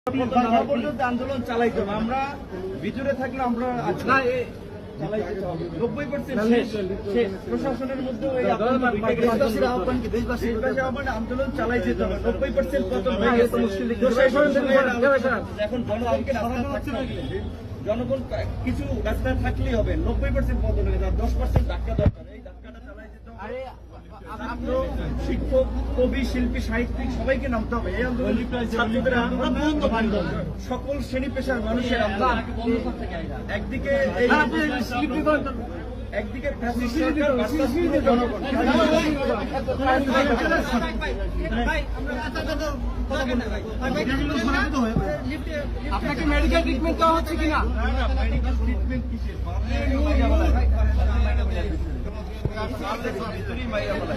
আন্দোলন চালাইতে হবে। আমরা ভিতরে থাকলে আমরা 90% প্রশাসনের মধ্যে আন্দোলন চালাই যেতে হবে। 90% পতন হয়ে গেছে। এখন জনগণকে জনগণ কিছু রাস্তায় থাকলেই হবে। 90% পতন হয়ে যাবে। 10% ধাক্কা দরকার। এই ধাক্কাটা চালাই যেতে হবে। শিক্ষক, কবি, শিল্পী, সাহিত্যিক সবাইকে নামতে হবে। এই আন্দোলন ছাত্রদের আন্দোলন, সকল শ্রেণী পেশার মানুষের আন্দোলন। একদিকে জনগণ, আপনাকে মেডিকেল ট্রিটমেন্ট দেওয়া হচ্ছে কিনা? মেডিকেল ট্রিটমেন্ট কিসের? ভিতরেই মাইয়া বলা।